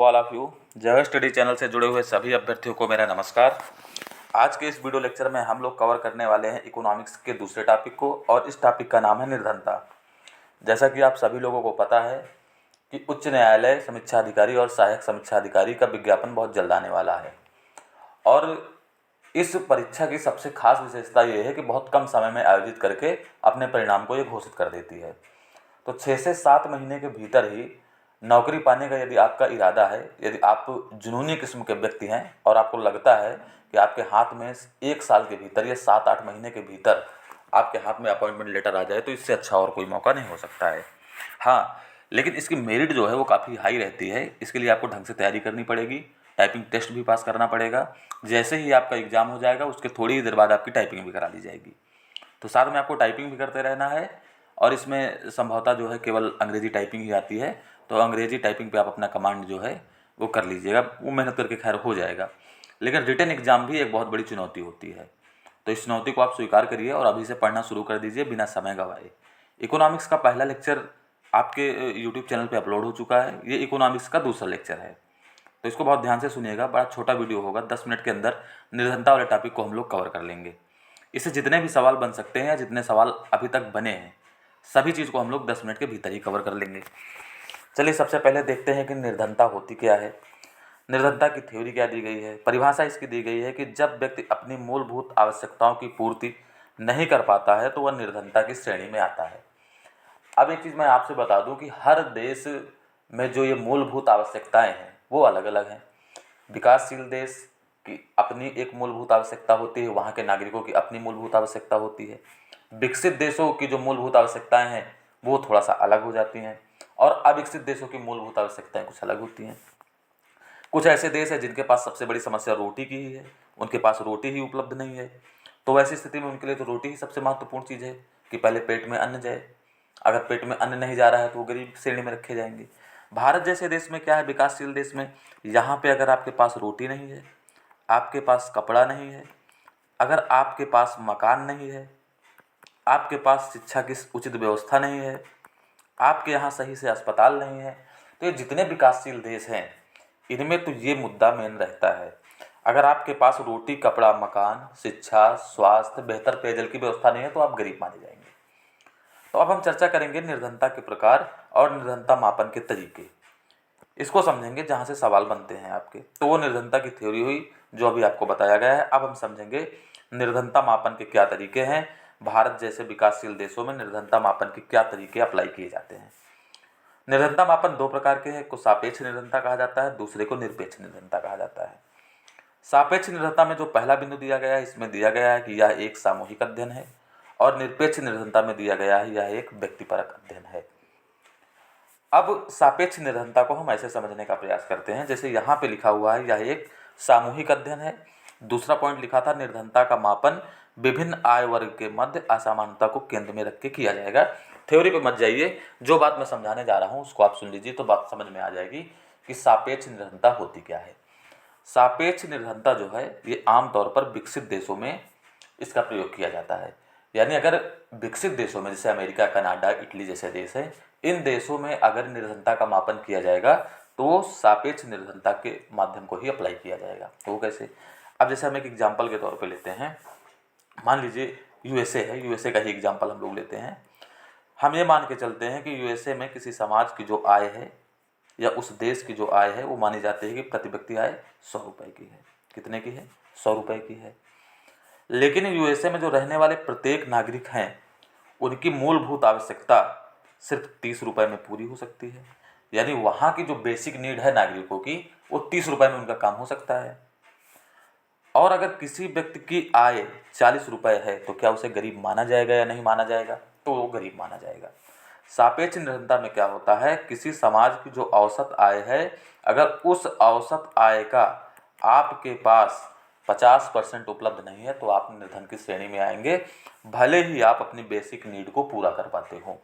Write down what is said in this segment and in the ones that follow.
All of you. जय study channel से जुड़े हुए सभी अभ्यर्थियों को मेरा नमस्कार। आज के इस वीडियो लेक्चर में हम लोग कवर करने वाले हैं इकोनॉमिक्स के दूसरे टॉपिक को, और इस टॉपिक का नाम है निर्धनता। जैसा कि आप सभी लोगों को पता है कि उच्च न्यायालय समीक्षा अधिकारी और सहायक समीक्षा अधिकारी का विज्ञापन बहुत जल्द आने वाला है, और इस परीक्षा की सबसे खास विशेषता ये है कि बहुत कम समय में आयोजित करके अपने परिणाम को ये घोषित कर देती है। तो 6 से 7 महीने के भीतर ही नौकरी पाने का यदि आपका इरादा है, यदि आप जुनूनी किस्म के व्यक्ति हैं और आपको लगता है कि आपके हाथ में 1 साल के भीतर या 7-8 महीने के भीतर आपके हाथ में अपॉइंटमेंट लेटर आ जाए, तो इससे अच्छा और कोई मौका नहीं हो सकता है। हाँ, लेकिन इसकी मेरिट जो है वो काफ़ी हाई रहती है। इसके लिए आपको ढंग से तैयारी करनी पड़ेगी, टाइपिंग टेस्ट भी पास करना पड़ेगा। जैसे ही आपका एग्ज़ाम हो जाएगा उसके थोड़ी ही देर बाद आपकी टाइपिंग भी करा ली जाएगी। तो साथ में आपको टाइपिंग भी करते रहना है, और इसमें संभवतः जो है केवल अंग्रेजी टाइपिंग ही आती है, तो अंग्रेजी टाइपिंग पे आप अपना कमांड जो है वो कर लीजिएगा। वो मेहनत करके खैर हो जाएगा, लेकिन रिटन एग्ज़ाम भी एक बहुत बड़ी चुनौती होती है। तो इस चुनौती को आप स्वीकार करिए और अभी से पढ़ना शुरू कर दीजिए बिना समय गंवाए। इकोनॉमिक्स का पहला लेक्चर आपके यूट्यूब चैनल पे अपलोड हो चुका है। ये इकोनॉमिक्स का दूसरा लेक्चर है, तो इसको बहुत ध्यान से सुनिएगा। बड़ा छोटा वीडियो होगा, 10 मिनट के अंदर निर्धनता वाले टॉपिक को हम लोग कवर कर लेंगे। इससे जितने भी सवाल बन सकते हैं, जितने सवाल अभी तक बने हैं, सभी चीज़ को हम लोग 10 मिनट के भीतर ही कवर कर लेंगे। चलिए सबसे पहले देखते हैं कि निर्धनता होती क्या है। निर्धनता की थ्योरी क्या दी गई है। परिभाषा इसकी दी गई है कि जब व्यक्ति अपनी मूलभूत आवश्यकताओं की पूर्ति नहीं कर पाता है तो वह निर्धनता की श्रेणी में आता है। अब एक चीज़ मैं आपसे बता दूं कि हर देश में जो ये मूलभूत आवश्यकताएं हैं वो अलग अलग हैं। विकासशील देश की अपनी एक मूलभूत आवश्यकता होती है, वहाँ के नागरिकों की अपनी मूलभूत आवश्यकता होती है। विकसित देशों की जो मूलभूत आवश्यकताएं हैं वो थोड़ा सा अलग हो जाती हैं, और अविकसित देशों की मूलभूत आवश्यकताएं कुछ अलग होती हैं। कुछ ऐसे देश हैं जिनके पास सबसे बड़ी समस्या रोटी की ही है, उनके पास रोटी ही उपलब्ध नहीं है। तो वैसी स्थिति में उनके लिए तो रोटी ही सबसे महत्वपूर्ण चीज़ है कि पहले पेट में अन्न जाए। अगर पेट में अन्न नहीं जा रहा है तो वो गरीब श्रेणी में रखे जाएंगे। भारत जैसे देश में क्या है, विकासशील देश में, यहाँ पे अगर आपके पास रोटी नहीं है, आपके पास कपड़ा नहीं है, अगर आपके पास मकान नहीं है, आपके पास शिक्षा की उचित व्यवस्था नहीं है, आपके यहाँ सही से अस्पताल नहीं है, तो ये जितने विकासशील देश हैं इनमें तो ये मुद्दा मेन रहता है। अगर आपके पास रोटी, कपड़ा, मकान, शिक्षा, स्वास्थ्य, बेहतर पेयजल की व्यवस्था नहीं है तो आप गरीब माने जाएंगे। तो अब हम चर्चा करेंगे निर्धनता के प्रकार और निर्धनता मापन के तरीके। इसको समझेंगे जहाँ से सवाल बनते हैं आपके। तो वो निर्धनता की थ्योरी हुई जो अभी आपको बताया गया है। अब हम समझेंगे निर्धनता मापन के क्या तरीके हैं, भारत जैसे विकासशील देशों में निर्धनता मापन के क्या तरीके अप्लाई किए जाते हैं। निर्धनता मापन 2 प्रकार के हैं, एक को सापेक्ष निर्धनता कहा जाता है, दूसरे को निरपेक्ष निर्धनता कहा जाता है। सापेक्ष निर्धनता में जो पहला बिंदु दिया गया है, इसमें दिया गया है कि यह एक सामूहिक अध्ययन है, और निरपेक्ष निर्धनता में दिया गया है यह एक व्यक्तिपरक अध्ययन है। अब सापेक्ष निर्धनता को हम ऐसे समझने का प्रयास करते हैं, जैसे यहाँ पे लिखा हुआ है यह एक सामूहिक अध्ययन है। दूसरा पॉइंट लिखा था निर्धनता का मापन विभिन्न आय वर्ग के मध्य असमानता को केंद्र में रख के किया जाएगा। थ्योरी पे मत जाइए, जो बात मैं समझाने जा रहा हूँ उसको आप सुन लीजिए तो बात समझ में आ जाएगी कि सापेक्ष निर्धनता होती क्या है। सापेक्ष निर्धनता जो है ये आमतौर पर विकसित देशों में इसका प्रयोग किया जाता है। यानी अगर विकसित देशों में, जैसे अमेरिका, कनाडा, इटली जैसे देश हैं, इन देशों में अगर निर्धनता का मापन किया जाएगा तो वो सापेक्ष निर्धनता के माध्यम को ही अप्लाई किया जाएगा। तो वो कैसे? अब जैसे हम एक एग्जाम्पल के तौर पे लेते हैं, मान लीजिए यूएसए है, यूएसए का ही एग्जाम्पल हम लोग लेते हैं। हम ये मान के चलते हैं कि यूएसए में किसी समाज की जो आय है या उस देश की जो आय है वो मानी जाती है कि प्रति व्यक्ति आय 100 रुपये की है। कितने की है? 100 रुपये की है। लेकिन यूएसए में जो रहने वाले प्रत्येक नागरिक हैं उनकी मूलभूत आवश्यकता सिर्फ 30 रुपये में पूरी हो सकती है। यानी वहाँ की जो बेसिक नीड है नागरिकों की वो 30 रुपये में उनका काम हो सकता है। और अगर किसी व्यक्ति की आय 40 रुपये है तो क्या उसे गरीब माना जाएगा या नहीं माना जाएगा? तो वो गरीब माना जाएगा। सापेक्ष निर्धनता में क्या होता है, किसी समाज की जो औसत आय है, अगर उस औसत आय का आपके पास 50% उपलब्ध नहीं है तो आप निर्धन की श्रेणी में आएंगे, भले ही आप अपनी बेसिक नीड को पूरा कर पाते हो।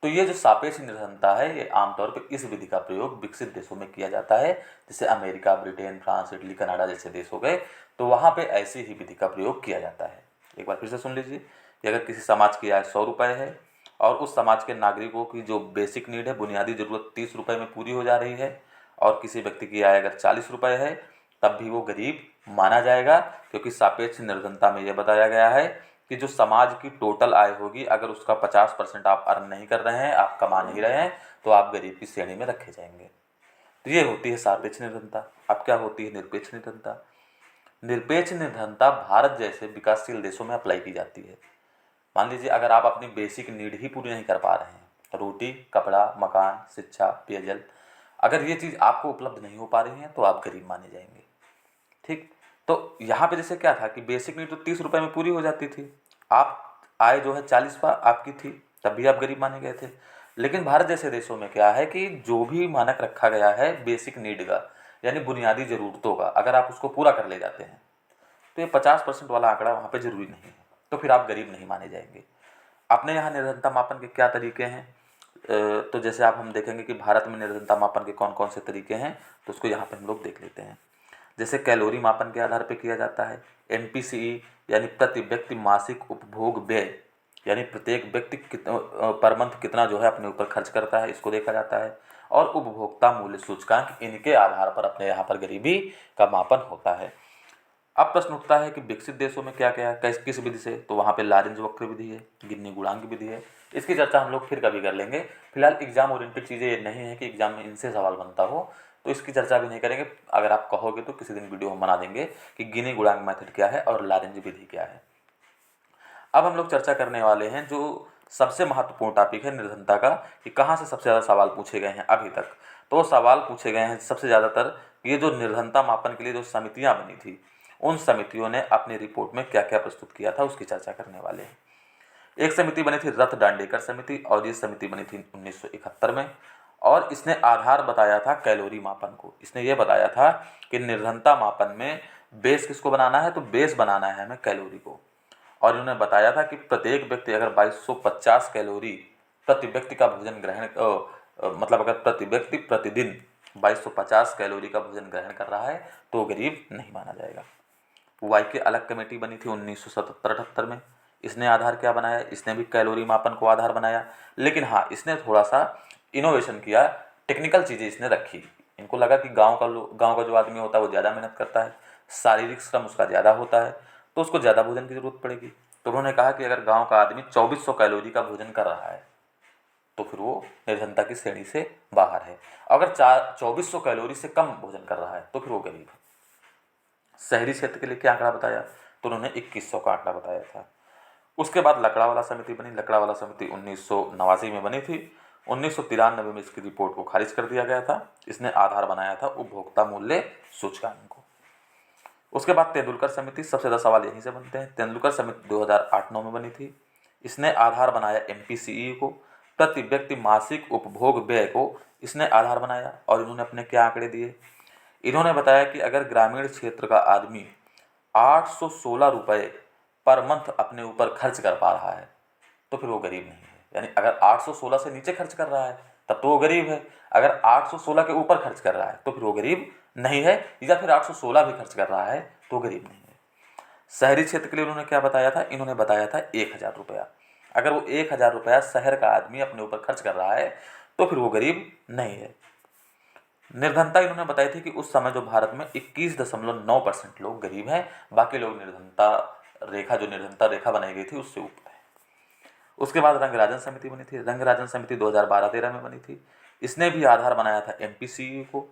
तो ये जो सापेक्ष निर्धनता है ये आमतौर पर इस विधि का प्रयोग विकसित देशों में किया जाता है, जैसे America, Britain, France, Italy, Canada जैसे देश हो गए, तो वहाँ पे ऐसी ही विधि का प्रयोग किया जाता है। एक बार फिर से सुन लीजिए कि अगर किसी समाज की आय 100 रुपये है और उस समाज के नागरिकों की जो बेसिक नीड है, बुनियादी ज़रूरत 30 रुपये में पूरी हो जा रही है, और किसी व्यक्ति की आय अगर 40 रुपये है तब भी वो गरीब माना जाएगा, क्योंकि सापेक्ष निर्धनता में ये बताया गया है कि जो समाज की टोटल आय होगी अगर उसका 50% आप अर्न नहीं कर रहे हैं, आप कमा नहीं रहे हैं, तो आप गरीब की श्रेणी में रखे जाएंगे। तो ये होती है सापेक्ष निर्धनता। अब क्या होती है निरपेक्ष निर्धनता? निरपेक्ष निर्धनता भारत जैसे विकासशील देशों में अप्लाई की जाती है। मान लीजिए अगर आप अपनी बेसिक नीड ही पूरी नहीं कर पा रहे हैं, रोटी, कपड़ा, मकान, शिक्षा, पेयजल, अगर ये चीज़ आपको उपलब्ध नहीं हो पा रही है तो आप गरीब माने जाएंगे। ठीक, तो यहाँ पे जैसे क्या था कि बेसिक नीड तो 30 रुपये में पूरी हो जाती थी, आप आय जो है 40 आपकी थी, तब भी आप गरीब माने गए थे। लेकिन भारत जैसे देशों में क्या है कि जो भी मानक रखा गया है बेसिक नीड का, यानी बुनियादी ज़रूरतों का, अगर आप उसको पूरा कर ले जाते हैं तो ये 50% वाला आंकड़ा वहाँ पे ज़रूरी नहीं है, तो फिर आप गरीब नहीं माने जाएंगे। अपने यहाँ निर्धनता मापन के क्या तरीके हैं? तो जैसे आप हम देखेंगे कि भारत में निर्धनता मापन के कौन कौन से तरीके हैं, तो उसको यहाँ पे हम लोग देख लेते हैं। जैसे कैलोरी मापन के आधार पर किया जाता है, NPCE यानी प्रति व्यक्ति मासिक उपभोग व्यय, यानी प्रत्येक व्यक्ति पर मंथ कितना जो है अपने ऊपर खर्च करता है, इसको देखा जाता है। और उपभोक्ता मूल्य सूचकांक, इनके आधार पर अपने यहाँ पर गरीबी का मापन होता है। अब प्रश्न उठता है कि विकसित देशों में क्या क्या है, किस विधि से? तो वहाँ पे लारेंज वक्र विधि है, गिन्नी गुणांक विधि है। इसकी चर्चा हम लोग फिर कभी कर लेंगे। फिलहाल एग्जाम ओरिएंटेड चीज़ें ये नहीं है कि एग्जाम में इनसे सवाल बनता हो, तो इसकी चर्चा भी नहीं करेंगे। अगर आप कहोगे तो किसी दिन वीडियो हम बना देंगे कि गिनी गुणांक मेथड क्या है और लारेंज विधि क्या है। अब हम लोग चर्चा करने वाले हैं जो सबसे महत्वपूर्ण टॉपिक है निर्धनता का, कि कहाँ से सबसे ज़्यादा सवाल पूछे गए हैं अभी तक। तो सवाल पूछे गए हैं सबसे ज़्यादातर ये जो निर्धनता मापन के लिए जो समितियाँ बनी थी, उन समितियों ने अपनी रिपोर्ट में क्या क्या प्रस्तुत किया था उसकी चर्चा करने वाले हैं। एक समिति बनी थी रथ डांडेकर समिति, और ये समिति बनी थी 1971 में, और इसने आधार बताया था कैलोरी मापन को। इसने ये बताया था कि निर्धनता मापन में बेस किसको बनाना है, तो बेस बनाना है हमें कैलोरी को। और इन्होंने बताया था कि प्रत्येक व्यक्ति अगर 2250 कैलोरी प्रति व्यक्ति का भोजन ग्रहण मतलब अगर प्रति व्यक्ति प्रतिदिन 2250 कैलोरी का भोजन ग्रहण कर रहा है तो गरीब नहीं माना जाएगा। वाई के अलग कमेटी बनी थी 1977-78 में। इसने आधार क्या बनाया? इसने भी कैलोरी मापन को आधार बनाया, लेकिन हाँ इसने थोड़ा सा इनोवेशन किया, टेक्निकल चीज़ें इसने रखी। इनको लगा कि गांव का जो आदमी होता है वो ज़्यादा मेहनत करता है, शारीरिक श्रम उसका ज़्यादा होता है, तो उसको ज़्यादा भोजन की ज़रूरत पड़ेगी। तो उन्होंने कहा कि अगर गांव का आदमी 2400 कैलोरी का भोजन कर रहा है तो फिर वो निर्धनता की श्रेणी से बाहर है। अगर 2400 कैलोरी से कम भोजन कर रहा है तो फिर वो गरीब है। शहरी क्षेत्र के लिए क्या आंकड़ा बताया? तो उन्होंने 2100 का आंकड़ा बताया था। उसके बाद लकड़ावाला समिति बनी। लकड़ावाला समिति 1989 में बनी थी। 1993 में इसकी रिपोर्ट को खारिज कर दिया गया था। इसने आधार बनाया था उपभोक्ता मूल्य सूचकांक को। उसके बाद तेंदुलकर समिति, सबसे ज़्यादा सवाल यहीं से बनते हैं। तेंदुलकर समिति 2008-9 में बनी थी। इसने आधार बनाया NPCE को, प्रति व्यक्ति मासिक उपभोग व्यय को इसने आधार बनाया। और इन्होंने अपने क्या आंकड़े दिए? इन्होंने बताया कि अगर ग्रामीण क्षेत्र का आदमी 816 रुपये पर मंथ अपने ऊपर खर्च कर पा रहा है तो फिर वो गरीब नहीं है। यानी अगर 816 से नीचे खर्च कर रहा है तब तो वो गरीब है, अगर 816 के ऊपर खर्च कर रहा है तो फिर वो गरीब नहीं है, या फिर 816 भी खर्च कर रहा है तो गरीब नहीं है। शहरी क्षेत्र के लिए उन्होंने क्या बताया था? इन्होंने बताया था 1000 रुपया। अगर वो 1000 रुपया शहर का आदमी अपने ऊपर खर्च कर रहा है तो फिर वो गरीब नहीं है। निर्धनता इन्होंने बताई थी कि उस समय जो भारत में 21.9% लोग गरीब हैं, बाकी लोग निर्धनता रेखा बनाई गई थी उससे ऊपर है। उसके बाद रंगराजन समिति बनी थी। रंगराजन समिति 2012-13 में बनी थी। इसने भी आधार बनाया था NPCE को,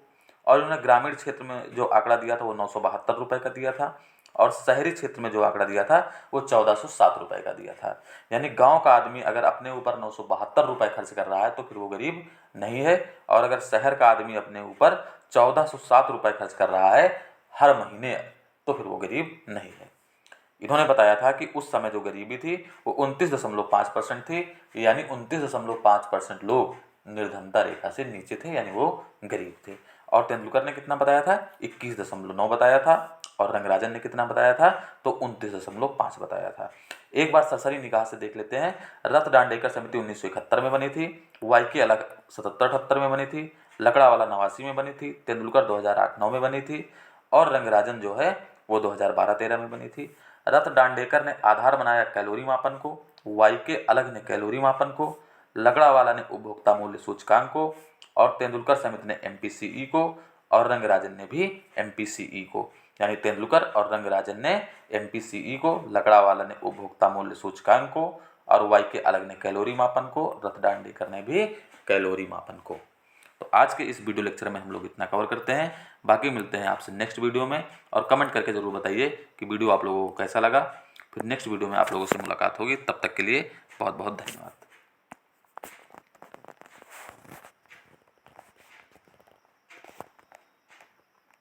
और उन्होंने ग्रामीण क्षेत्र में जो आंकड़ा दिया था वो 972 रुपये का दिया था, और शहरी क्षेत्र में जो आंकड़ा दिया था वो 1407 रुपये का दिया था। यानी गांव का आदमी अगर अपने ऊपर 972 रुपये खर्च कर रहा है तो फिर वो गरीब नहीं है, और अगर शहर का आदमी अपने ऊपर 1407 रुपये खर्च कर रहा है हर महीने तो फिर वो गरीब नहीं है। इन्होंने बताया था कि उस समय जो गरीबी थी वो 29.5% थी, यानी 29.5% लोग निर्धनता रेखा से नीचे थे, यानी वो गरीब थे। और तेंदुलकर ने कितना बताया था? 21.9 बताया था। और रंगराजन ने कितना बताया था? तो 29.5 बताया था। एक बार सरसरी निगाह से देख लेते हैं। रथ डांडेकर समिति 1971 में बनी थी, वाई के अलग 77-78 में बनी थी, लकड़ावाला 89 में बनी थी, तेंदुलकर 2008-9 में बनी थी, और रंगराजन जो है वो 2012-13 में बनी थी। रथ डांडेकर ने आधार बनाया कैलोरी मापन को, वाई के अलग ने कैलोरी मापन को, लकड़ावाला ने उपभोक्ता मूल्य सूचकांक को, और तेंदुलकर समिति ने MPCE को और रंगराजन ने भी MPCE को, यानी तेंदुलकर और रंगराजन ने MPCE को, लकड़ावाला ने उपभोक्ता मूल्य सूचकांक को और वाई के अलग ने कैलोरी मापन को, रतडांडीकर ने भी कैलोरी मापन को। तो आज के इस वीडियो लेक्चर में हम लोग इतना कवर करते हैं। बाकी मिलते हैं आपसे नेक्स्ट वीडियो में, और कमेंट करके ज़रूर बताइए कि वीडियो आप लोगों को कैसा लगा। फिर नेक्स्ट वीडियो में आप लोगों से मुलाकात होगी। तब तक के लिए बहुत बहुत धन्यवाद।